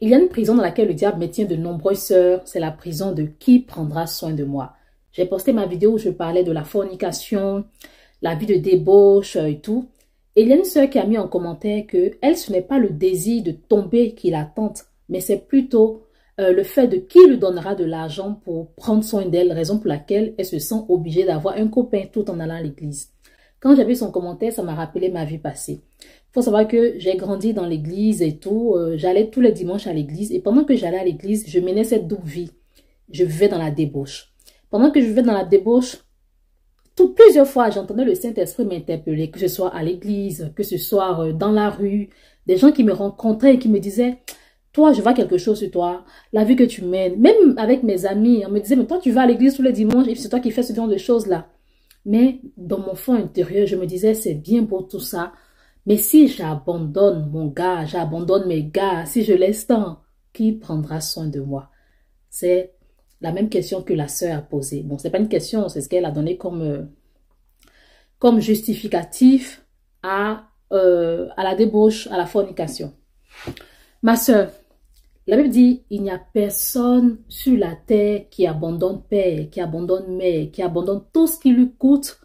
Il y a une prison dans laquelle le diable maintient de nombreuses sœurs. C'est la prison de qui prendra soin de moi. J'ai posté ma vidéo où je parlais de la fornication, la vie de débauche et tout. Et il y a une sœur qui a mis en commentaire que elle, ce n'est pas le désir de tomber qui la tente, mais c'est plutôt le fait de qui lui donnera de l'argent pour prendre soin d'elle, raison pour laquelle elle se sent obligée d'avoir un copain tout en allant à l'église. Quand j'ai vu son commentaire, ça m'a rappelé ma vie passée. Il faut savoir que j'ai grandi dans l'église et tout. J'allais tous les dimanches à l'église. Et pendant que j'allais à l'église, je menais cette double vie. Je vivais dans la débauche. Pendant que je vivais dans la débauche, plusieurs fois, j'entendais le Saint-Esprit m'interpeller, que ce soit à l'église, que ce soit dans la rue. Des gens qui me rencontraient et qui me disaient, toi, je vois quelque chose sur toi, la vie que tu mènes. Même avec mes amis, on me disait, mais toi, tu vas à l'église tous les dimanches et c'est toi qui fais ce genre de choses-là. Mais dans mon fond intérieur, je me disais, c'est bien pour tout ça. Mais si j'abandonne mon gars, j'abandonne mes gars, si je laisse tant, qui prendra soin de moi? C'est la même question que la sœur a posée. Bon, c'est pas une question, c'est ce qu'elle a donné comme justificatif à la débauche, à la fornication. Ma sœur, la Bible dit, il n'y a personne sur la terre qui abandonne père, qui abandonne mère, qui abandonne tout ce qui lui coûte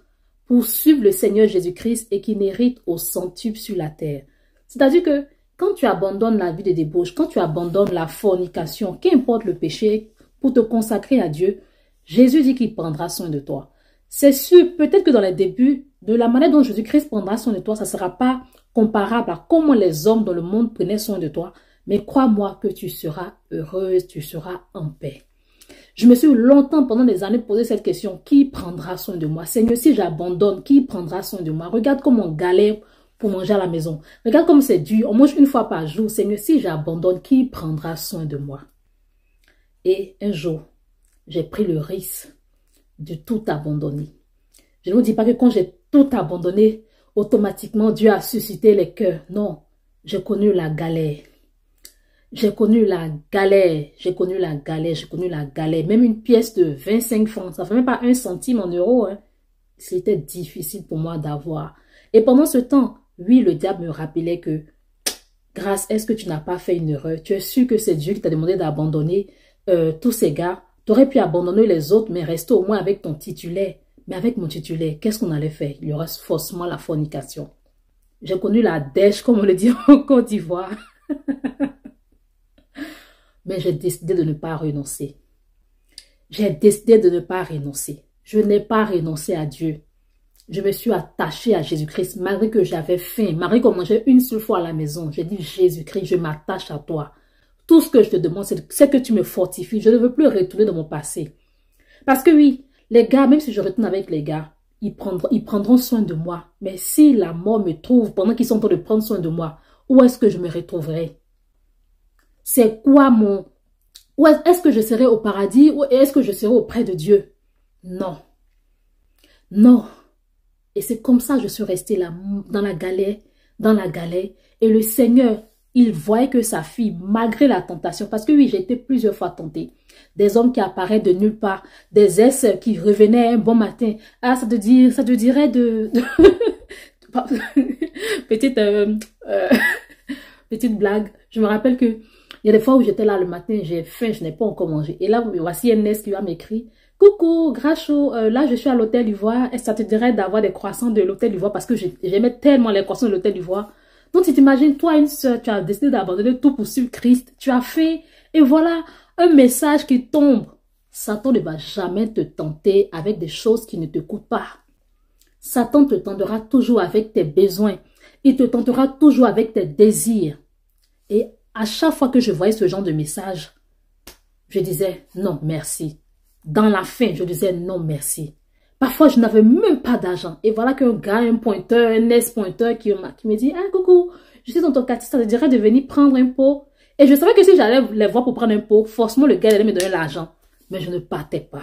pour suivre le Seigneur Jésus-Christ et qui n'hérite au centuple sur la terre. C'est-à-dire que quand tu abandonnes la vie de débauche, quand tu abandonnes la fornication, qu'importe le péché, pour te consacrer à Dieu, Jésus dit qu'il prendra soin de toi. C'est sûr, peut-être que dans les débuts, de la manière dont Jésus-Christ prendra soin de toi, ça ne sera pas comparable à comment les hommes dans le monde prenaient soin de toi. Mais crois-moi que tu seras heureuse, tu seras en paix. Je me suis longtemps, pendant des années, posé cette question. Qui prendra soin de moi? Seigneur, si j'abandonne, qui prendra soin de moi? Regarde comment on galère pour manger à la maison. Regarde comme c'est dur. On mange une fois par jour. Seigneur, si j'abandonne, qui prendra soin de moi? Et un jour, j'ai pris le risque de tout abandonner. Je ne vous dis pas que quand j'ai tout abandonné, automatiquement Dieu a suscité les cœurs. Non, j'ai connu la galère. J'ai connu la galère, j'ai connu la galère, j'ai connu la galère. Même une pièce de 25 francs, ça ne fait même pas 1 centime en euros. Hein. C'était difficile pour moi d'avoir. Et pendant ce temps, oui, le diable me rappelait que, grâce, est-ce que tu n'as pas fait une erreur? Tu es sûr que c'est Dieu qui t'a demandé d'abandonner tous ces gars. Tu aurais pu abandonner les autres, mais rester au moins avec ton titulaire. Mais avec mon titulaire, qu'est-ce qu'on allait faire? Il y aura forcément la fornication. J'ai connu la dèche, comme on le dit en Côte d'Ivoire. Mais j'ai décidé de ne pas renoncer. J'ai décidé de ne pas renoncer. Je n'ai pas renoncé à Dieu. Je me suis attachée à Jésus-Christ malgré que j'avais faim. Malgré qu'on mangeait une seule fois à la maison. J'ai dit, Jésus-Christ, je m'attache à toi. Tout ce que je te demande, c'est que tu me fortifies. Je ne veux plus retourner dans mon passé. Parce que oui, les gars, même si je retourne avec les gars, ils prendront soin de moi. Mais si la mort me trouve pendant qu'ils sont en train de prendre soin de moi, où est-ce que je me retrouverai? C'est quoi mon... Ou est-ce que je serai au paradis ou est-ce que je serai auprès de Dieu? Non. Non. Et c'est comme ça que je suis restée là, dans la galère. Et le Seigneur, il voyait que sa fille, malgré la tentation, parce que oui, j'ai été plusieurs fois tentée. Des hommes qui apparaissent de nulle part, des ex qui revenaient un bon matin. Ah, ça te dirait de... petite, petite blague. Je me rappelle que il y a des fois où j'étais là le matin, j'ai faim, je n'ai pas encore mangé. Et là, voici un ex qui va m'écrire. Coucou, Gracho, là je suis à l'hôtel d'Ivoire. Est-ce que ça te dirait d'avoir des croissants de l'hôtel d'Ivoire? Parce que j'aimais tellement les croissants de l'hôtel d'Ivoire. Donc tu t'imagines, toi une soeur, tu as décidé d'abandonner tout pour suivre Christ. Tu as fait, et voilà, un message qui tombe. Satan ne va jamais te tenter avec des choses qui ne te coûtent pas. Satan te tentera toujours avec tes besoins. Il te tentera toujours avec tes désirs. Et à chaque fois que je voyais ce genre de message, je disais non merci. Dans la faim, je disais non merci. Parfois, je n'avais même pas d'argent. Et voilà qu'un gars, un pointeur, un ex-pointeur qui me dit, ah coucou, je suis dans ton quartier, ça te dirait de venir prendre un pot. Et je savais que si j'allais les voir pour prendre un pot, forcément le gars allait me donner l'argent. Mais je ne partais pas.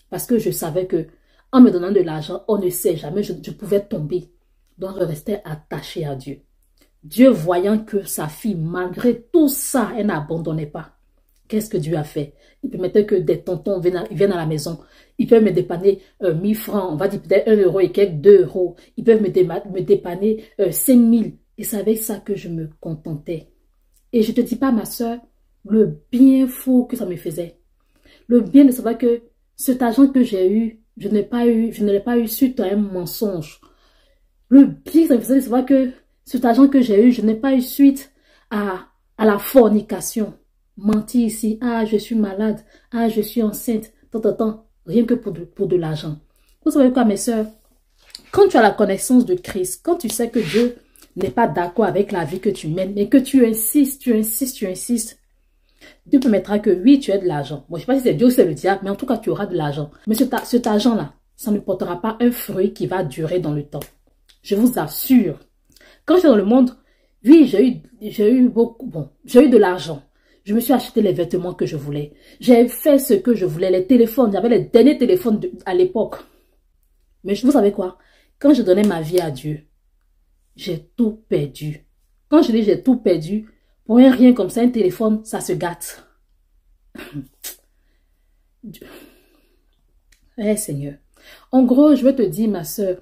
Parce que je savais que en me donnant de l'argent, on ne sait jamais, je pouvais tomber. Donc je restais attachée à Dieu. Dieu voyant que sa fille, malgré tout ça, elle n'abandonnait pas. Qu'est-ce que Dieu a fait? Il permettait que des tontons viennent à la maison. Ils peuvent me dépanner 1000 francs, on va dire peut-être 1 euro et quelques 2 euros. Ils peuvent me dépanner 5000. Et c'est avec ça que je me contentais. Et je ne te dis pas, ma soeur, Le bien fou que ça me faisait. Le bien de savoir que cet argent que j'ai eu, je ne l'ai pas eu suite à un mensonge. Le bien que ça me faisait de savoir que cet argent que j'ai eu, je n'ai pas eu suite à la fornication. Mentir ici, ah je suis malade, ah je suis enceinte, tant, rien que pour de l'argent. Vous savez quoi mes sœurs? Quand tu as la connaissance de Christ, quand tu sais que Dieu n'est pas d'accord avec la vie que tu mènes, mais que tu insistes, Dieu permettra que oui, tu aies de l'argent. Bon, je ne sais pas si c'est Dieu ou c'est le diable, mais en tout cas, tu auras de l'argent. Mais cet argent-là, ça ne portera pas un fruit qui va durer dans le temps. Je vous assure. Quand j'étais dans le monde, oui, j'ai eu de l'argent. Je me suis acheté les vêtements que je voulais. J'ai fait ce que je voulais, les téléphones. J'avais les derniers téléphones à l'époque. Mais vous savez quoi? Quand je donnais ma vie à Dieu, j'ai tout perdu. Quand je dis j'ai tout perdu, pour rien comme ça, un téléphone, ça se gâte. Eh Seigneur. En gros, je veux te dire, ma soeur,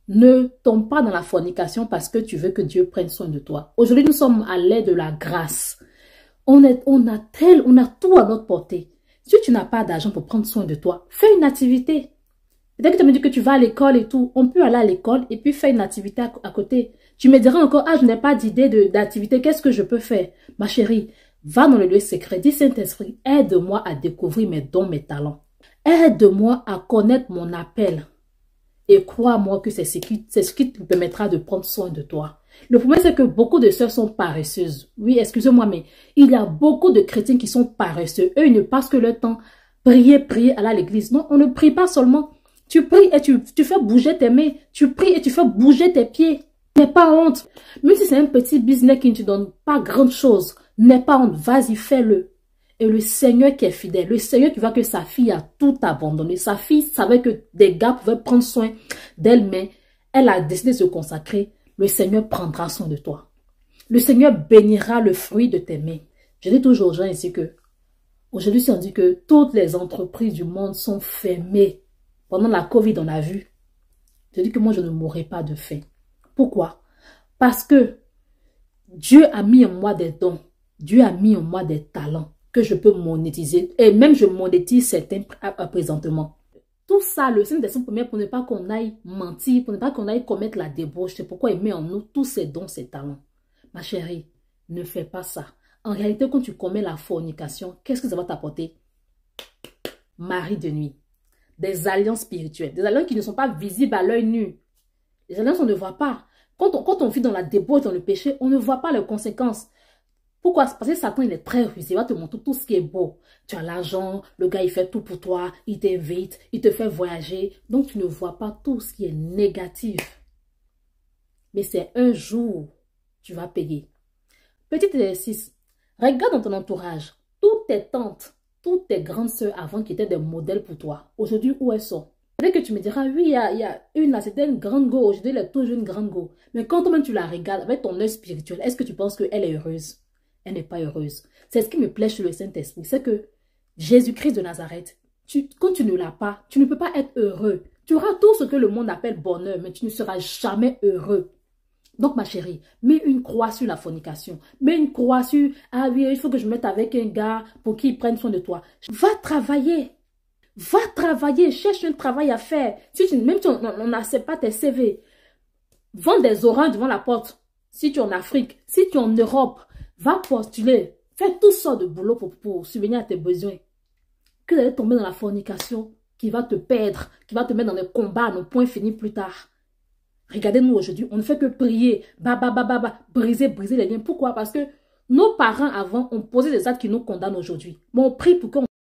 ne tombe pas dans la fornication parce que tu veux que Dieu prenne soin de toi. Aujourd'hui, nous sommes à l'ère de la grâce. On a tout à notre portée. Si tu n'as pas d'argent pour prendre soin de toi, fais une activité. Dès que tu me dis que tu vas à l'école et tout, on peut aller à l'école et puis faire une activité à côté. Tu me diras encore, ah, je n'ai pas d'idée d'activité, qu'est-ce que je peux faire? Ma chérie, va dans le lieu secret, dis Saint-Esprit, aide-moi à découvrir mes dons, mes talents. Aide-moi à connaître mon appel. Et crois-moi que c'est ce qui te permettra de prendre soin de toi. Le problème, c'est que beaucoup de sœurs sont paresseuses. Oui, excusez-moi, mais il y a beaucoup de chrétiens qui sont paresseux. Eux, ils ne passent que leur temps prier, aller à l'église. Non, on ne prie pas seulement. Tu pries et tu fais bouger tes mains. Tu pries et tu fais bouger tes pieds. N'aie pas honte. Même si c'est un petit business qui ne te donne pas grand chose, n'aie pas honte. Vas-y, fais-le. Et le Seigneur qui est fidèle, le Seigneur qui voit que sa fille a tout abandonné. Sa fille savait que des gars pouvaient prendre soin d'elle, mais elle a décidé de se consacrer. Le Seigneur prendra soin de toi. Le Seigneur bénira le fruit de tes mains. Je dis toujours aux gens ici que, aujourd'hui, si on dit que toutes les entreprises du monde sont fermées, pendant la Covid, on a vu, je dis que moi, je ne mourrai pas de faim. Pourquoi? Parce que Dieu a mis en moi des dons. Dieu a mis en moi des talents que je peux monétiser. Et même je monétise certains présentement. Tout ça, le Saint-Esprit permet pour ne pas qu'on aille mentir, pour ne pas qu'on aille commettre la débauche. C'est pourquoi il met en nous tous ces dons, ces talents. Ma chérie, ne fais pas ça. En réalité, quand tu commets la fornication, qu'est-ce que ça va t'apporter? Mari de nuit. Des alliances spirituelles. Des alliances qui ne sont pas visibles à l'œil nu. Les alliances, on ne voit pas. Quand on vit dans la débauche, dans le péché, on ne voit pas les conséquences. Pourquoi? Parce que Satan, il est très rusé. Il va te montrer tout ce qui est beau. Tu as l'argent, le gars, il fait tout pour toi. Il t'invite, il te fait voyager. Donc, tu ne vois pas tout ce qui est négatif. Mais c'est un jour, tu vas payer. Petit exercice. Regarde dans ton entourage. Toutes tes tantes, toutes tes grandes sœurs avant qui étaient des modèles pour toi. Aujourd'hui, où elles sont? Peut-être que tu me diras, oui, il y a une là, c'était une grande go. Aujourd'hui, elle est toujours une grande go. Mais quand toi-même tu la regardes avec ton œil spirituel, est-ce que tu penses qu'elle est heureuse? Elle n'est pas heureuse. C'est ce qui me plaît chez le Saint-Esprit. C'est que Jésus-Christ de Nazareth, quand tu ne l'as pas, tu ne peux pas être heureux. Tu auras tout ce que le monde appelle bonheur, mais tu ne seras jamais heureux. Donc, ma chérie, mets une croix sur la fornication. Mets une croix sur, ah oui, il faut que je me mette avec un gars pour qu'il prenne soin de toi. Va travailler. Va travailler. Cherche un travail à faire. Même si on n'accepte pas tes CV, vends des oranges devant la porte. Si tu es en Afrique, si tu es en Europe, va postuler. Fais toutes sortes de boulot pour subvenir à tes besoins. Que d'aller tomber dans la fornication qui va te perdre, qui va te mettre dans des combats à nos points finis plus tard. Regardez-nous aujourd'hui, on ne fait que prier, briser les liens. Pourquoi? Parce que nos parents avant ont posé des actes qui nous condamnent aujourd'hui. Mais on prie pour qu'on